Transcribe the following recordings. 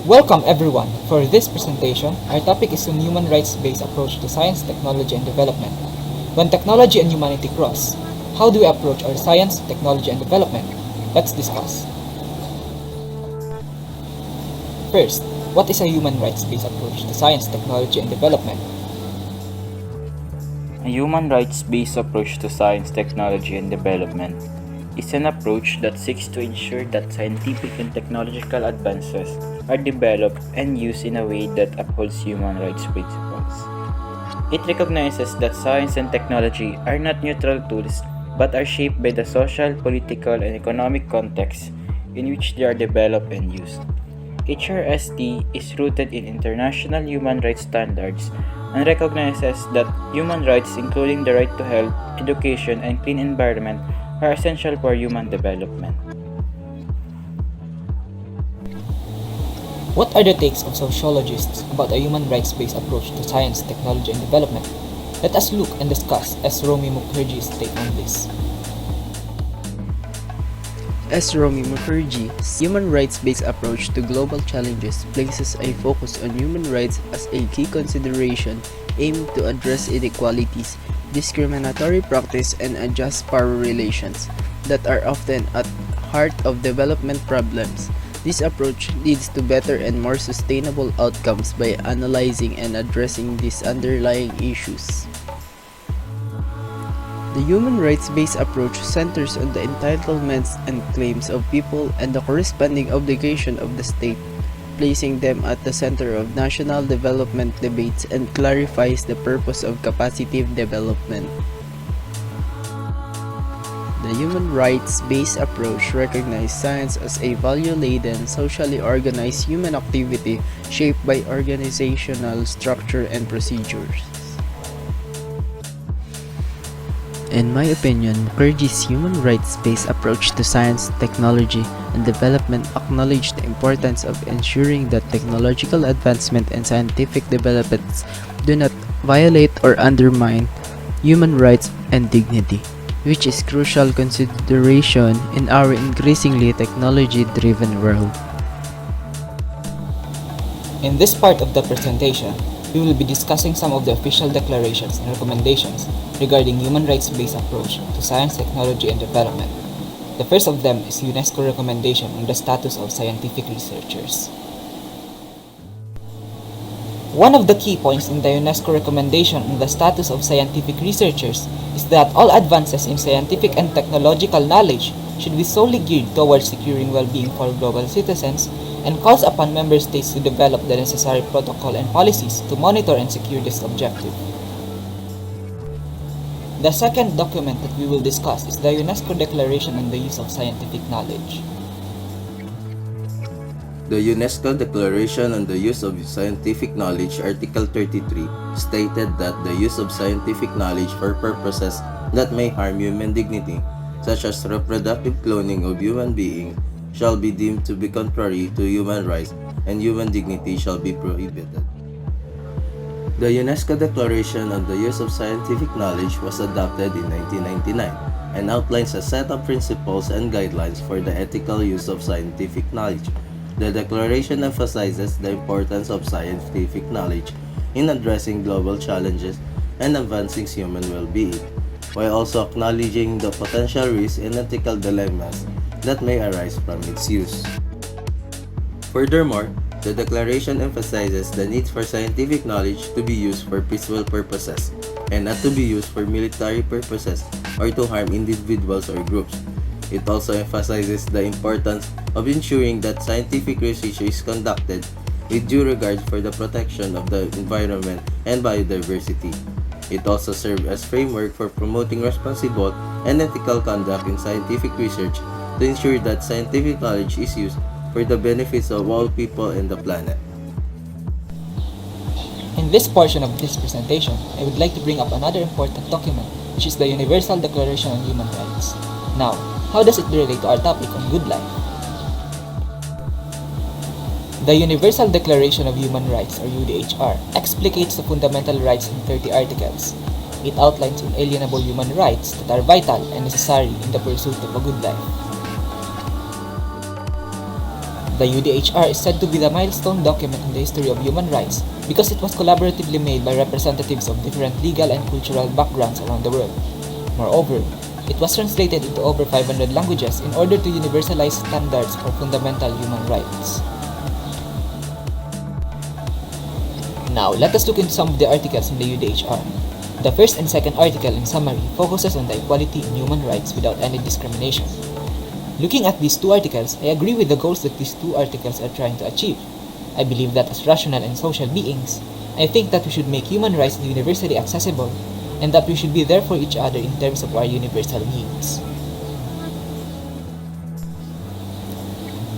Welcome everyone. For this presentation, our topic is on human rights-based approach to science, technology, and development. When technology and humanity cross, how do we approach our science, technology, and development? Let's discuss. First, what is a human rights-based approach to science, technology, and development? A human rights-based approach to science, technology, and development is an approach that seeks to ensure that scientific and technological advances are developed and used in a way that upholds human rights principles. It recognizes that science and technology are not neutral tools but are shaped by the social, political, and economic context in which they are developed and used. HRST is rooted in international human rights standards and recognizes that human rights, including the right to health, education, and clean environment, are essential for human development. What are the takes of sociologists about a human rights-based approach to science, technology, and development? Let us look and discuss Rumi Mukherjee's take on this. Rumi Mukherjee's human rights-based approach to global challenges places a focus on human rights as a key consideration aimed to address inequalities, discriminatory practice, and unjust power relations that are often at heart of development problems. This approach leads to better and more sustainable outcomes by analyzing and addressing these underlying issues. The human rights-based approach centers on the entitlements and claims of people and the corresponding obligation of the state, placing them at the center of national development debates and clarifies the purpose of capacitive development. The human rights-based approach recognizes science as a value-laden, socially organized human activity shaped by organizational structure and procedures. In my opinion, Mukherjee's human rights-based approach to science, technology, and development acknowledged the importance of ensuring that technological advancement and scientific developments do not violate or undermine human rights and dignity, which is crucial consideration in our increasingly technology-driven world. In this part of the presentation, we will be discussing some of the official declarations and recommendations regarding human rights-based approach to science, technology, and development. The first of them is UNESCO recommendation on the status of scientific researchers. One of the key points in the UNESCO recommendation on the status of scientific researchers is that all advances in scientific and technological knowledge should be solely geared towards securing well-being for global citizens and calls upon member states to develop the necessary protocol and policies to monitor and secure this objective. The second document that we will discuss is the UNESCO Declaration on the Use of Scientific Knowledge. The UNESCO Declaration on the Use of Scientific Knowledge, Article 33, stated that the use of scientific knowledge for purposes that may harm human dignity, such as reproductive cloning of human beings, shall be deemed to be contrary to human rights and human dignity shall be prohibited. The UNESCO Declaration on the Use of Scientific Knowledge was adopted in 1999 and outlines a set of principles and guidelines for the ethical use of scientific knowledge. The declaration emphasizes the importance of scientific knowledge in addressing global challenges and advancing human well-being, while also acknowledging the potential risks and ethical dilemmas that may arise from its use. Furthermore, the declaration emphasizes the need for scientific knowledge to be used for peaceful purposes and not to be used for military purposes or to harm individuals or groups. It also emphasizes the importance of ensuring that scientific research is conducted with due regard for the protection of the environment and biodiversity. It also serves as framework for promoting responsible and ethical conduct in scientific research to ensure that scientific knowledge is used for the benefits of all people and the planet. In this portion of this presentation, I would like to bring up another important document, which is the Universal Declaration on Human Rights. Now, how does it relate to our topic on good life? The Universal Declaration of Human Rights, or UDHR, explicates the fundamental rights in 30 articles. It outlines inalienable human rights that are vital and necessary in the pursuit of a good life. The UDHR is said to be the milestone document in the history of human rights because it was collaboratively made by representatives of different legal and cultural backgrounds around the world. Moreover, it was translated into over 500 languages in order to universalize standards for fundamental human rights. Now, let us look into some of the articles in the UDHR. The first and second article in summary focuses on the equality in human rights without any discrimination. Looking at these two articles, I agree with the goals that these two articles are trying to achieve. I believe that as rational and social beings, I think that we should make human rights universally accessible and that we should be there for each other in terms of our universal needs.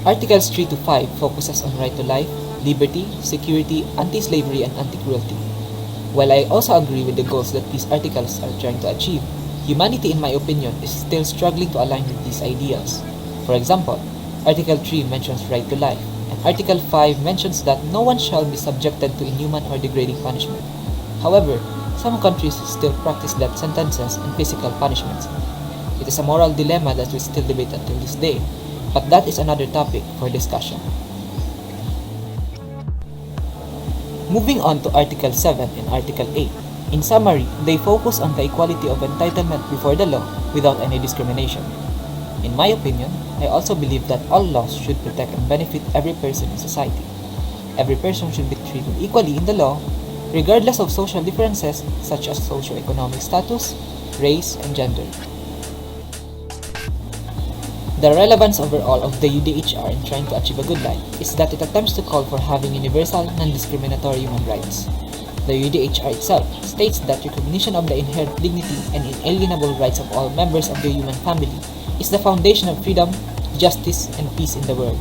Articles 3 to 5 focuses on right to life, liberty, security, anti-slavery, and anti-cruelty. While I also agree with the goals that these articles are trying to achieve, humanity, in my opinion, is still struggling to align with these ideals. For example, Article 3 mentions right to life, and Article 5 mentions that no one shall be subjected to inhuman or degrading punishment. However, some countries still practice death sentences and physical punishments. It is a moral dilemma that we still debate until this day, but that is another topic for discussion. Moving on to Article 7 and Article 8. In summary, they focus on the equality of entitlement before the law without any discrimination. In my opinion, I also believe that all laws should protect and benefit every person in society. Every person should be treated equally in the law, regardless of social differences such as socio-economic status, race, and gender. The relevance overall of the UDHR in trying to achieve a good life is that it attempts to call for having universal, non-discriminatory human rights. The UDHR itself states that recognition of the inherent dignity and inalienable rights of all members of the human family is the foundation of freedom, justice, and peace in the world.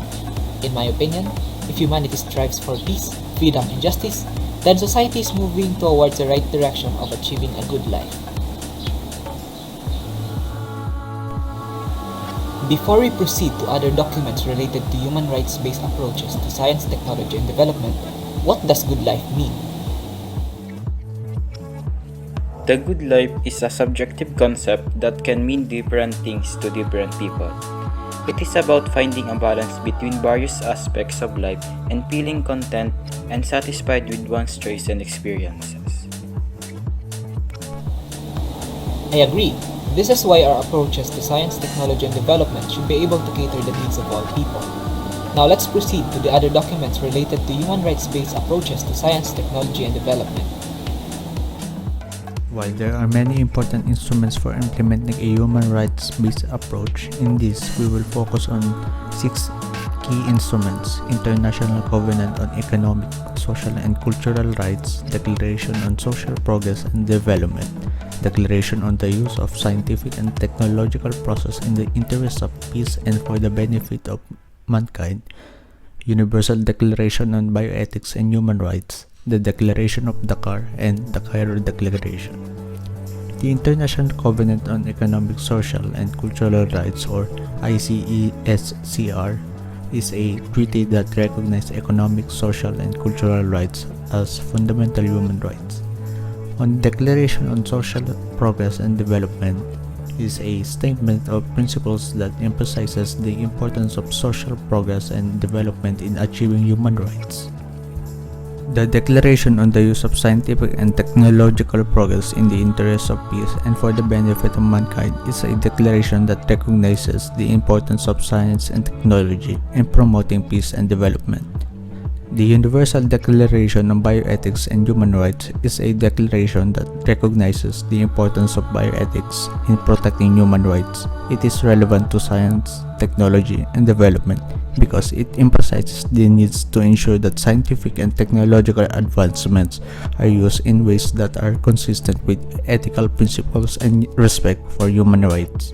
In my opinion, if humanity strives for peace, freedom, and justice, then society is moving towards the right direction of achieving a good life. Before we proceed to other documents related to human rights-based approaches to science, technology, and development, what does good life mean? The good life is a subjective concept that can mean different things to different people. It is about finding a balance between various aspects of life and feeling content and satisfied with one's choice and experiences. I agree. This is why our approaches to science, technology, and development should be able to cater the needs of all people. Now let's proceed to the other documents related to human rights-based approaches to science, technology, and development. While there are many important instruments for implementing a human rights-based approach, in this we will focus on 6 key instruments: International Covenant on Economic, Social, and Cultural Rights, Declaration on Social Progress and Development, Declaration on the Use of Scientific and Technological Process in the Interest of Peace and for the Benefit of Mankind, Universal Declaration on Bioethics and Human Rights, the Declaration of Dakar, and the Cairo Declaration. The International Covenant on Economic, Social, and Cultural Rights, or ICESCR, is a treaty that recognizes economic, social, and cultural rights as fundamental human rights. On Declaration on Social Progress and Development is a statement of principles that emphasizes the importance of social progress and development in achieving human rights. The Declaration on the Use of Scientific and Technological Progress in the Interest of Peace and for the Benefit of Mankind is a declaration that recognizes the importance of science and technology in promoting peace and development. The Universal Declaration on Bioethics and Human Rights is a declaration that recognizes the importance of bioethics in protecting human rights. It is relevant to science, technology, and development because it emphasizes the needs to ensure that scientific and technological advancements are used in ways that are consistent with ethical principles and respect for human rights.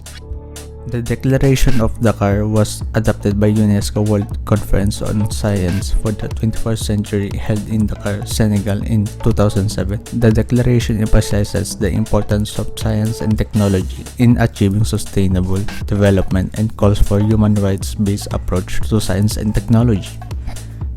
The Declaration of Dakar was adopted by UNESCO World Conference on Science for the 21st Century held in Dakar, Senegal in 2007. The declaration emphasizes the importance of science and technology in achieving sustainable development and calls for human rights-based approach to science and technology.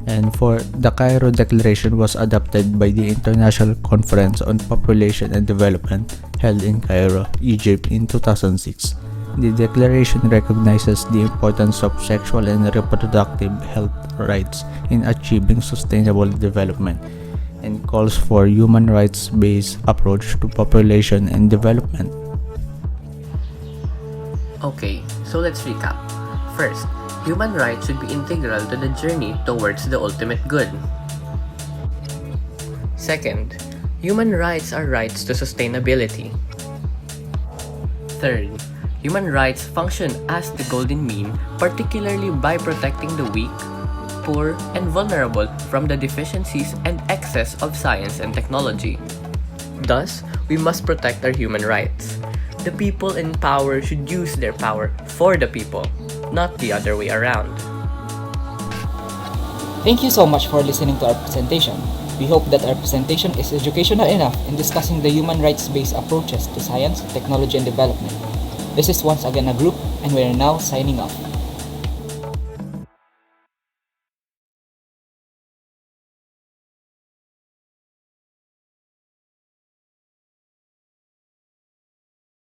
And for the Cairo Declaration was adopted by the International Conference on Population and Development held in Cairo, Egypt in 2006. The Declaration recognizes the importance of sexual and reproductive health rights in achieving sustainable development and calls for human rights-based approach to population and development. Okay, so let's recap. First, human rights should be integral to the journey towards the ultimate good. Second, human rights are rights to sustainability. Third, human rights function as the golden mean, particularly by protecting the weak, poor, and vulnerable from the deficiencies and excess of science and technology. Thus, we must protect our human rights. The people in power should use their power for the people, not the other way around. Thank you so much for listening to our presentation. We hope that our presentation is educational enough in discussing the human rights-based approaches to science, technology, and development. This is once again a group, and we are now signing off.